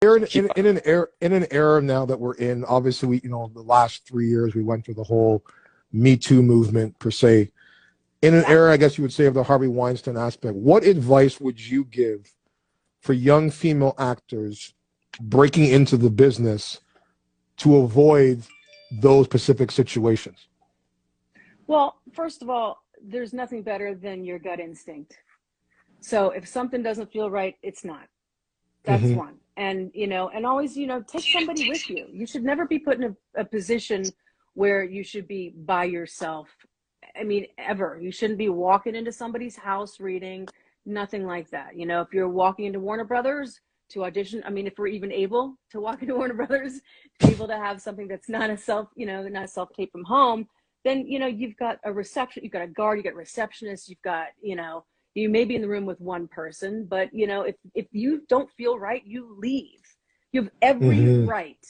We're in an era now that we're in. Obviously, the last 3 years we went through the whole Me Too movement per se. In an Yeah. era, I guess you would say, of the Harvey Weinstein aspect, what advice would you give for young female actors breaking into the business to avoid those specific situations? Well, first of all, there's nothing better than your gut instinct. So if something doesn't feel right, it's not. That's Hmm. one. And, and always, take somebody with you. You should never be put in a position where you should be by yourself. I mean, ever. You shouldn't be walking into somebody's house reading, nothing like that. If you're walking into Warner Brothers to audition, I mean, if we're even able to walk into Warner Brothers, to be able to have something that's not a not a self-tape from home, then, you've got a reception, you've got a guard, you've got a receptionist, you've got, you may be in the room with one person, but if you don't feel right, you leave. You have every Hmm. right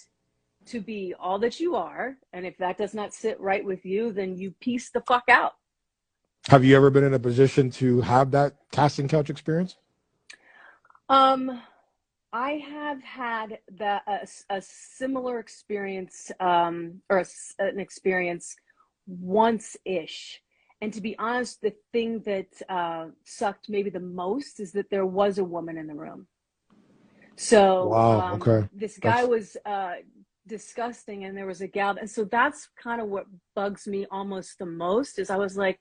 to be all that you are, and if that does not sit right with you, then you piece the fuck out. Have you ever been in a position to have that casting couch experience? I have had a similar experience, an experience once-ish. And to be honest, the thing that sucked maybe the most is that there was a woman in the room. So Wow. Okay. this guy That's. was disgusting, and there was a gal. And so that's kind of what bugs me almost the most, is I was like,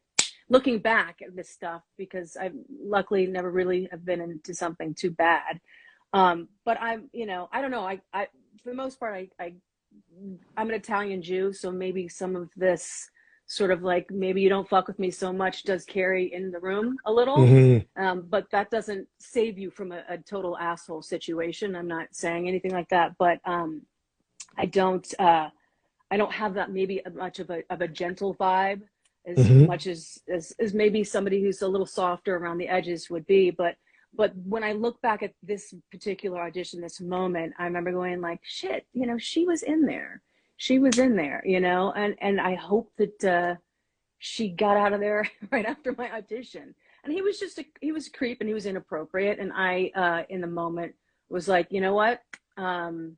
looking back at this stuff, because I luckily never really have been into something too bad. But I'm, I don't know. I for the most part, I'm an Italian Jew, so maybe some of this sort of like, maybe you don't fuck with me so much does carry in the room a little. Hmm. But that doesn't save you from a total asshole situation. I'm not saying anything like that, but I don't I don't have that maybe much of a gentle vibe as Hmm. much as maybe somebody who's a little softer around the edges would be. But when I look back at this particular audition, this moment, I remember going like, shit, she was in there. She was in there, and I hope that she got out of there right after my audition. And he was he was a creep, and he was inappropriate. And I, in the moment, was like, you know what? I'm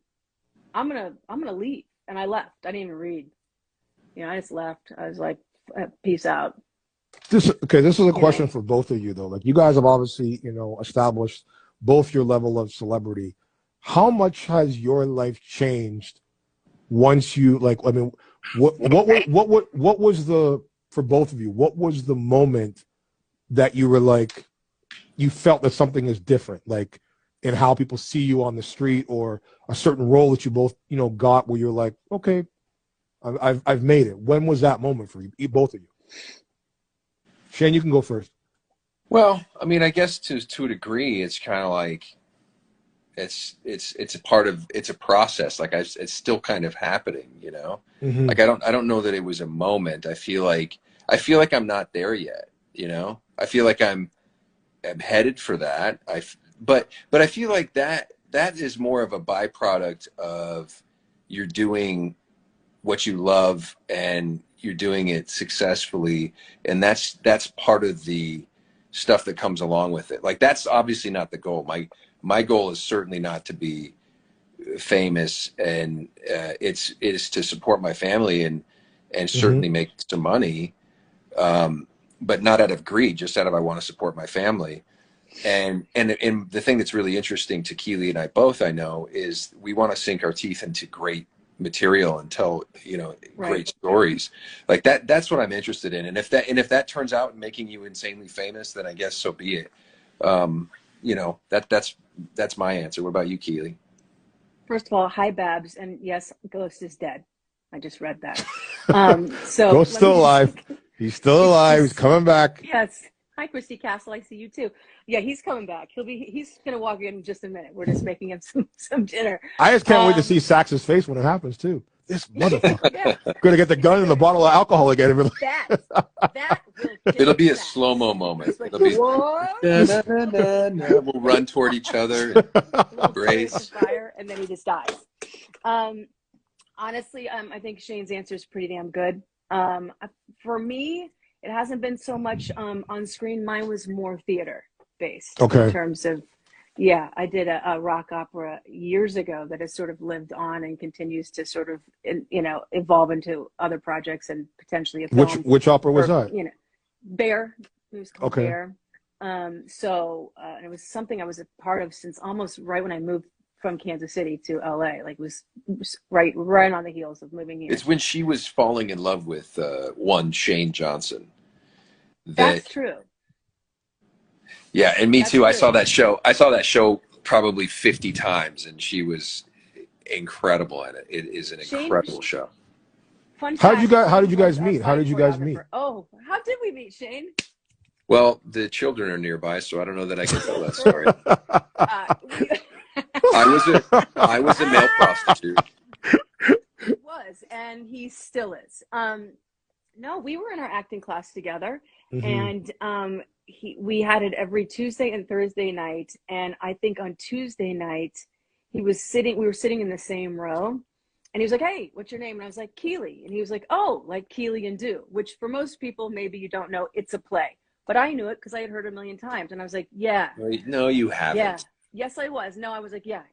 gonna leave. And I left. I didn't even read. I just left. I was like, peace out. This is a You know, question for both of you though. Like, you guys have obviously, established both your level of celebrity. How much has your life changed once you, like? I mean, what was the for both of you? What was the moment that you were like, you felt that something is different, like in how people see you on the street, or a certain role that you both got, where you're like, okay, I've made it. When was that moment for you, both of you? Shane, you can go first. Well, I mean, I guess to a degree, it's kind of like it's a part of it's a process. Like it's still kind of happening. Hmm. Like I don't know that it was a moment. I feel like I'm not there yet. I feel like I'm headed for that. But I feel like that is more of a byproduct of you're doing what you love and you're doing it successfully, and that's part of the stuff that comes along with it. Like, that's obviously not the goal. My goal is certainly not to be famous, and it is to support my family and Hmm. certainly make some money, but not out of greed, just out of, I want to support my family. And the thing that's really interesting to Keili and I both, I know, is we want to sink our teeth into great material and tell right. great stories like that. That's what I'm interested in. And if that turns out making you insanely famous, then I guess so be it. That's my answer. What about you, Keili? First of all, hi Babs, and yes, Ghost is dead. I just read that. So Ghost's let me still just alive. He's still alive. He's just coming back. yes. Hi, Christy Castle. I see you too. Yeah, he's coming back. He's gonna walk in just a minute. We're just making him some dinner. I just can't wait to see Um, Sax's face when it happens too. This motherfucker. yeah, Gonna get the gun and the bottle of alcohol again. And be that that will It'll kill be a Sax. slow-mo moment. He's like, It'll be what? we'll run toward each other and A little chariots of embrace. fire, and then he just dies. Um, Honestly, I think Shane's answer is pretty damn good. For me, it hasn't been so much on screen. Mine was more theater based in Okay. terms of, Yeah, I did a rock opera years ago that has sort of lived on and continues to sort of, evolve into other projects and potentially a film. Which opera was Or, that? Bear. It was called Okay. Bear. And it was something I was a part of since almost right when I moved from Kansas City to LA. Like, it was right on the heels of moving here. It's when she was falling in love with one Shane Johnson. That's true. Yeah, and me That's too. true. I saw that show. I saw that show probably 50 times, and she was incredible in it. It is an incredible show. Fun How fact, did you guys meet? How did you guys meet? Oh, how did we meet, Shane? Well, the children are nearby, so I don't know that I can tell that story. I was a male prostitute. He was, and he still is. No, we were in our acting class together, and we had it every Tuesday and Thursday night. And I think on Tuesday night, we were sitting in the same row, and he was like, "Hey, what's your name?" And I was like, "Keili." And he was like, "Oh, like Keili and Do," which for most people, maybe you don't know, it's a play. But I knew it because I had heard it a million times. And I was like, "Yeah." No, you haven't. Yeah. Yes, I was. No, I was like, yeah,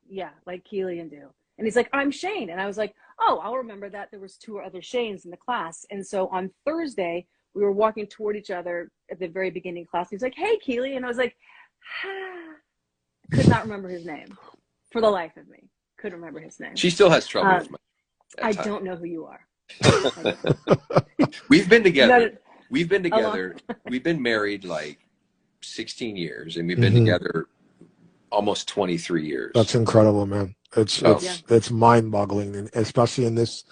like Keili and Do. And he's like, "I'm Shane." And I was like, "Oh, I'll remember that. There was 2 other Shanes in the class." And so on Thursday, we were walking toward each other at the very beginning of class. He's like, "Hey, Keili." And I was like, could not remember his name for the life of me. Couldn't remember his name. She still has trouble with my I don't know who you are. We've been together. We've been married like 16 years, and we've been together almost 23 years. That's incredible, man. It's mind-boggling, and especially in this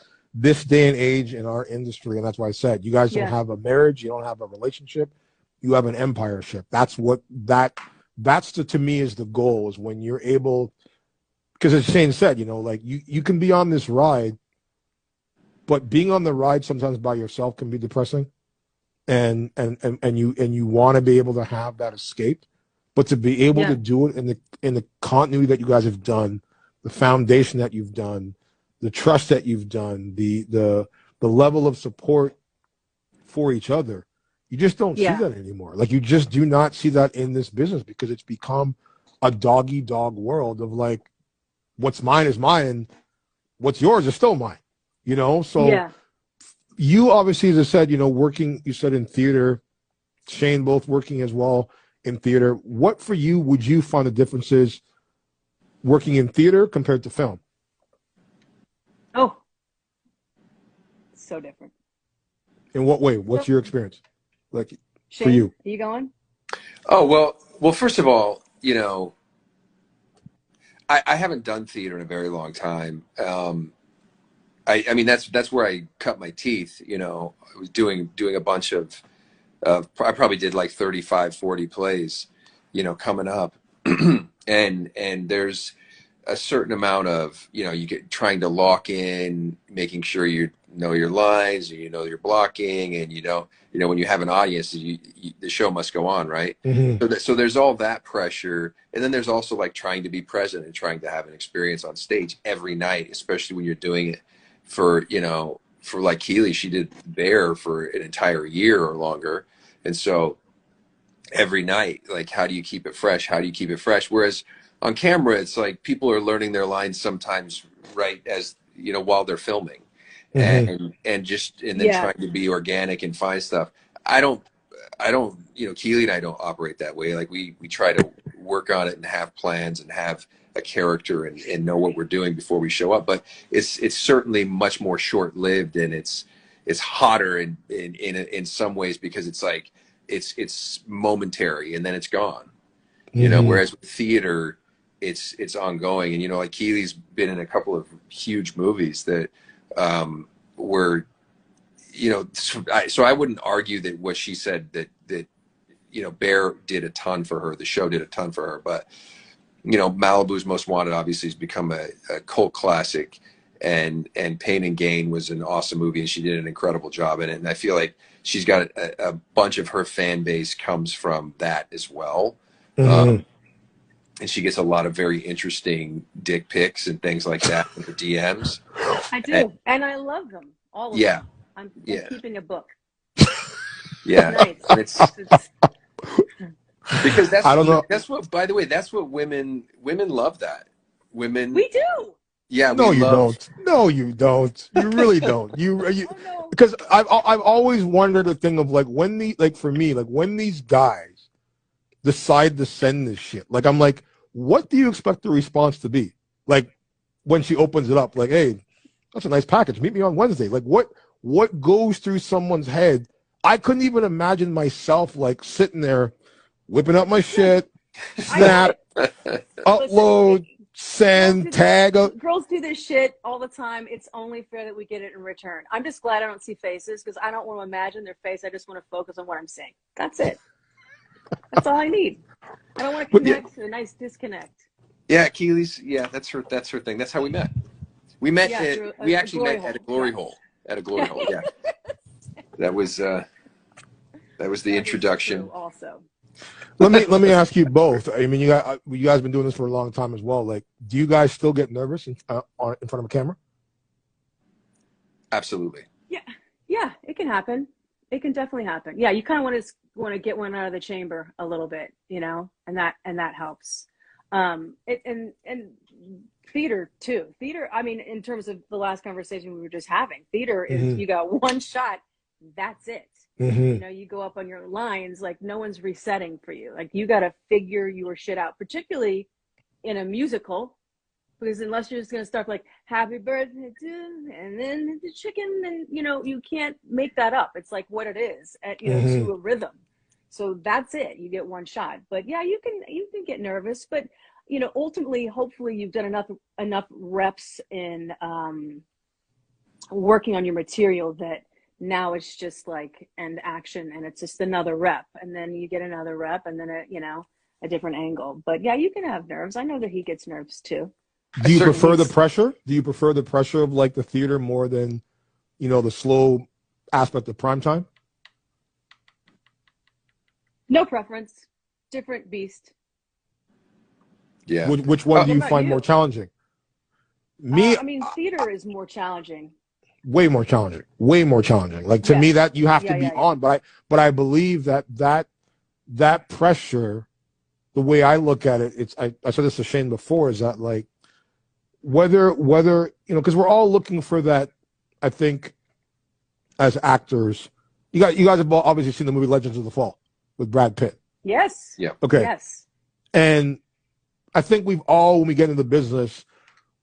day and age in our industry. And that's why I said, you guys don't have a marriage, you don't have a relationship, you have an empireship. That's to me is the goal, is when you're able, because as Shane said, like you can be on this ride, but being on the ride sometimes by yourself can be depressing. And you want to be able to have that escape, but to be able to do it in the continuity that you guys have done, the foundation that you've done, the trust that you've done, the level of support for each other, you just don't see that anymore. Like, you just do not see that in this business, because it's become a dog world of like, what's mine is mine, and what's yours is still mine. So you obviously, as I said, working, you said in theater, Shane both working as well in theater. What for you would you find the differences working in theater compared to film? Oh, so different. In what way? What's your experience like, Shane, for you? Are you going? Oh, well, first of all, I haven't done theater in a very long time. I mean, that's where I cut my teeth. I was doing a bunch of I probably did like 35, 40 plays, coming up. and there's a certain amount of, you get trying to lock in, making sure you know your lines, and your blocking, and when you have an audience, the show must go on, right? So there's all that pressure, and then there's also like trying to be present and trying to have an experience on stage every night, especially when you're doing it for like Keili. She did Bear for an entire year or longer, and so every night, like, how do you keep it fresh? Whereas on camera, it's like people are learning their lines sometimes right as while they're filming, and then trying to be organic and find stuff. I don't Keili and I don't operate that way. Like, we try to work on it and have plans and have a character and know what we're doing before we show up. But it's certainly much more short-lived, and it's hotter in some ways, because it's like it's momentary and then it's gone. Whereas with theater, it's ongoing. And like Keili's been in a couple of huge movies that were so I wouldn't argue that what she said, that Bear did a ton for her, the show did a ton for her, but Malibu's Most Wanted obviously has become a cult classic, and Pain and Gain was an awesome movie, and she did an incredible job in it. And I feel like she's got a bunch of her fan base comes from that as well. And she gets a lot of very interesting dick pics and things like that in her DMs. I do, and I love them, all of them. I'm keeping a book. Yeah, Nice. and Because I don't know. that's what, by the way, that's what women love that. Women, We do. yeah, No, we you love. don't. No, you don't. You really don't. Oh no. Because I've always wondered the thing of like when like for me, like when these guys decide to send this shit, like I'm like, what do you expect the response to be? Like when she opens it up, like, hey, that's a nice package. Meet me on Wednesday. Like what goes through someone's head? I couldn't even imagine myself like sitting there whipping up my shit, snap, upload, Listen, send, tag. girls do this shit all the time. It's only fair that we get it in return. I'm just glad I don't see faces because I don't want to imagine their face. I just want to focus on what I'm saying. That's it. That's all I need. I don't want to connect. A nice disconnect. Yeah, Keili's. Yeah, that's her thing. That's how we met. We met. We actually met at a glory hole. At a glory hole. Yeah. That was the introduction. Also. Let me ask you both. I mean, you guys been doing this for a long time as well. Like, do you guys still get nervous in front of a camera? Absolutely. Yeah, it can happen. It can definitely happen. Yeah, you kind of want to get one out of the chamber a little bit, you know, and that helps. And theater too. Theater. I mean, in terms of the last conversation we were just having, theater is you got one shot. That's it. You know, you go up on your lines, like no one's resetting for you. Like you got to figure your shit out, particularly in a musical, because unless you're just going to start like happy birthday to, and then the chicken, and you know, you can't make that up. It's like what it is at, you know, to a rhythm. So that's it. You get one shot, but yeah, you can get nervous, but you know, ultimately, hopefully you've done enough reps in working on your material that now it's just like an action and it's just another rep, and then you get another rep, and then a different angle. But yeah, you can have nerves. I know that he gets nerves too. Do you prefer the pressure? Do you prefer the pressure of like the theater more than, you know, the slow aspect of prime time? No preference. Different beast. Yeah. Which one do you find more challenging? Me, I mean, theater is more challenging. Way more challenging. Way more challenging. Like to me, that you have to be on. But I believe that pressure, the way I look at it, I said this to Shane before, is that like whether you know, because we're all looking for that. I think as actors, you guys have obviously seen the movie Legends of the Fall with Brad Pitt. Yes. Yeah. Okay. Yes. And I think we've all, when we get into business,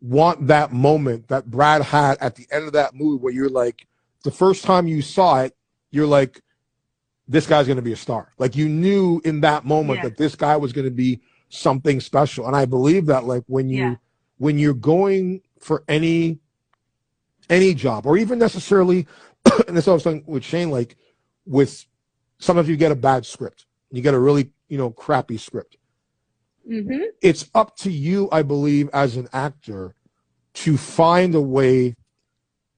want that moment that Brad had at the end of that movie where you're like, the first time you saw it, you're like, this guy's going to be a star. Like you knew in that moment that this guy was going to be something special. And I believe that like when you're going for any job, or even necessarily, and this I was talking with Shane, like with sometimes you get a bad script, you get a really, you know, crappy script. It's up to you, I believe, as an actor to find a way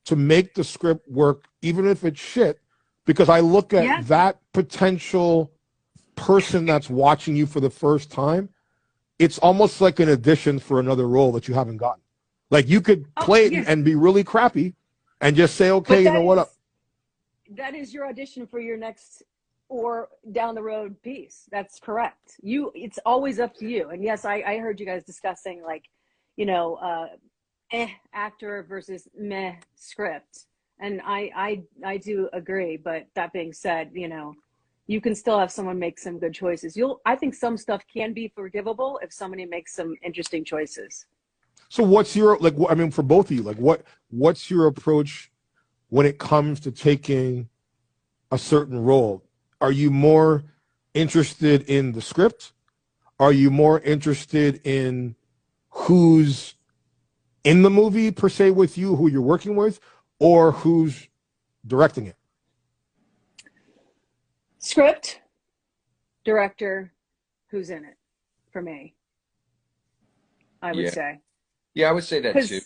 to make the script work, even if it's shit, because I look at that potential person that's watching you for the first time. It's almost like an audition for another role that you haven't gotten. Like you could play it and be really crappy and just say, okay, you know what? That is your audition for your next or down the road piece. That's correct. It's always up to you. And yes, I heard you guys discussing like, you know, actor versus meh script. And I do agree. But that being said, you know, you can still have someone make some good choices. I think some stuff can be forgivable if somebody makes some interesting choices. So what's your, like, I mean, for both of you, like what's your approach when it comes to taking a certain role? Are you more interested in the script? Are you more interested in who's in the movie per se with you, who you're working with, or who's directing it? Script, director, who's in it for me, I would say. Yeah, I would say that too.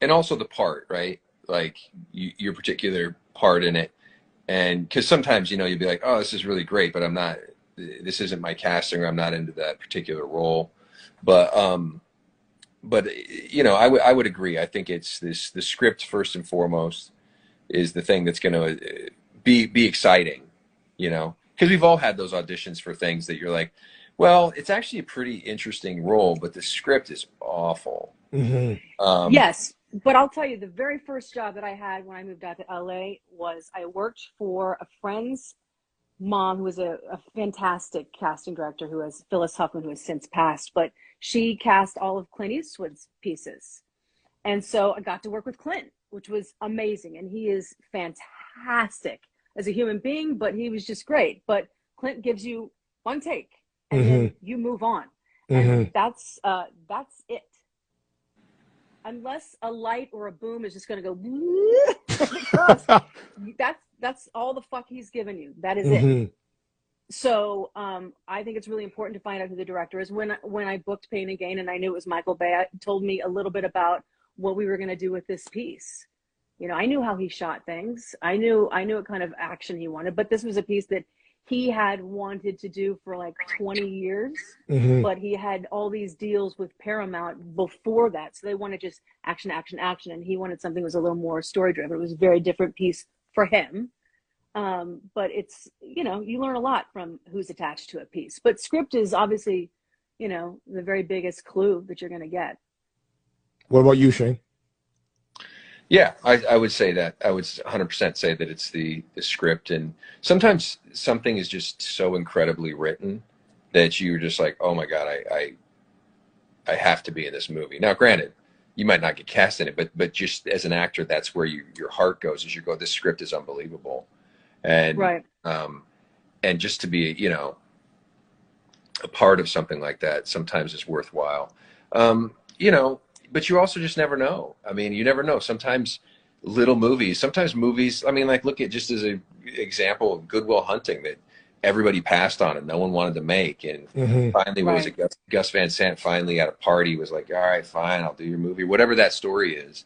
And also the part, right? Like your particular part in it. And because sometimes, you know, you'd be like, oh, this is really great, but this isn't my casting, or I'm not into that particular role. But you know, I would agree. I think it's the script first and foremost is the thing that's going to be exciting, you know, because we've all had those auditions for things that you're like, well, it's actually a pretty interesting role, but the script is awful. Yes, but I'll tell you, the very first job that I had when I moved out to LA was I worked for a friend's mom who was a fantastic casting director, who has Phyllis Huffman, who has since passed, but she cast all of Clint Eastwood's pieces. And so I got to work with Clint, which was amazing. And he is fantastic as a human being, but he was just great. But Clint gives you one take and then you move on. And that's it. Unless a light or a boom is just going to go across, that's all the fuck he's given you. That is it. So I think it's really important to find out who the director is. When I booked Pain and Gain and I knew it was Michael Bay, it told me a little bit about what we were going to do with this piece. You know, I knew how he shot things. I knew what kind of action he wanted, but this was a piece that he had wanted to do for like 20 years, but he had all these deals with Paramount before that. So they wanted just action, action, action. And he wanted something that was a little more story driven. It was a very different piece for him. But it's, you know, you learn a lot from who's attached to a piece. But script is obviously, you know, the very biggest clue that you're going to get. What about you, Shane? Yeah, I would say that. I would 100% say that it's the script. And sometimes something is just so incredibly written that you're just like, oh my God, I have to be in this movie. Now, granted, you might not get cast in it, but just as an actor, that's where your heart goes as you go, this script is unbelievable. And, right. And just to be, you know, a part of something like that sometimes is worthwhile. You know, but you also just never know. I mean, you never know. Sometimes sometimes movies, I mean, like look at just as an example of Good Will Hunting that everybody passed on and no one wanted to make. And finally, what was it? Gus Van Sant finally at a party was like, all right, fine, I'll do your movie, whatever that story is.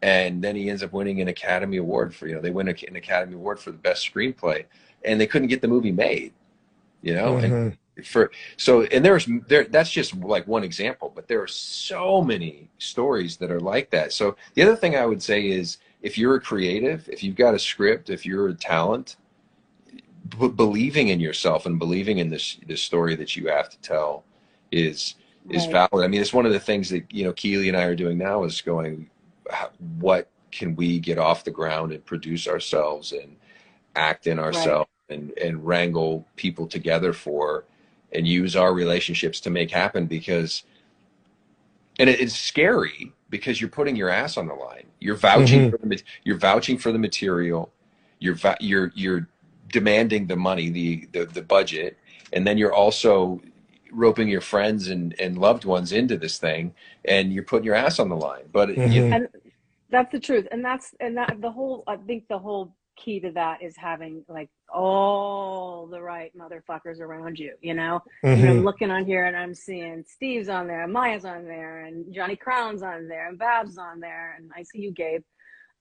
And then he ends up winning an Academy Award for, you know, they win an Academy Award for the best screenplay and they couldn't get the movie made, you know? And that's just like one example, but there are so many stories that are like that. So the other thing I would say is if you're a creative, if you've got a script, if you're a talent, believing in yourself and believing in this story that you have to tell is valid. I mean, it's one of the things that, you know, Keili and I are doing now is going, what can we get off the ground and produce ourselves and act in ourselves and wrangle people together for and use our relationships to make happen because, and it's scary because you're putting your ass on the line. You're vouching you're vouching for the material. You're demanding the money, the budget, and then you're also roping your friends and loved ones into this thing, and you're putting your ass on the line. But and that's the truth, and that the whole, I think the whole key to that is having like all the right motherfuckers around you, you know. And I'm looking on here and I'm seeing Steve's on there, Maya's on there, and Johnny Crown's on there, and Bab's on there, and I see you, Gabe.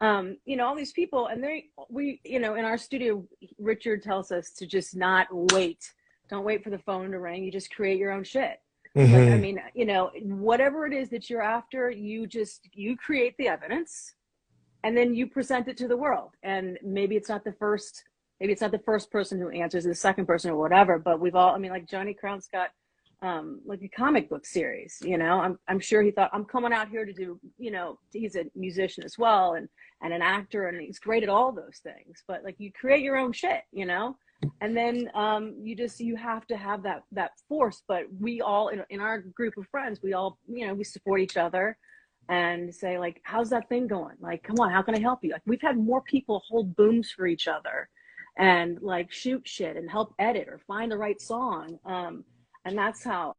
You know, all these people, and we, you know, in our studio, Richard tells us to just not wait. Don't wait for the phone to ring. You just create your own shit. Like, I mean, you know, whatever it is that you're after, you create the evidence and then you present it to the world. And maybe it's not the first person who answers, the second person or whatever, but we've all, I mean, like Johnny Crown's got like a comic book series, you know. I'm sure he thought, I'm coming out here to do, you know, he's a musician as well and an actor, and he's great at all those things, but like you create your own shit, you know. And then you have to have that force. But we all in our group of friends, we all, you know, we support each other and say like, how's that thing going? Like, come on, how can I help you? Like, we've had more people hold booms for each other and like shoot shit and help edit or find the right song. And that's how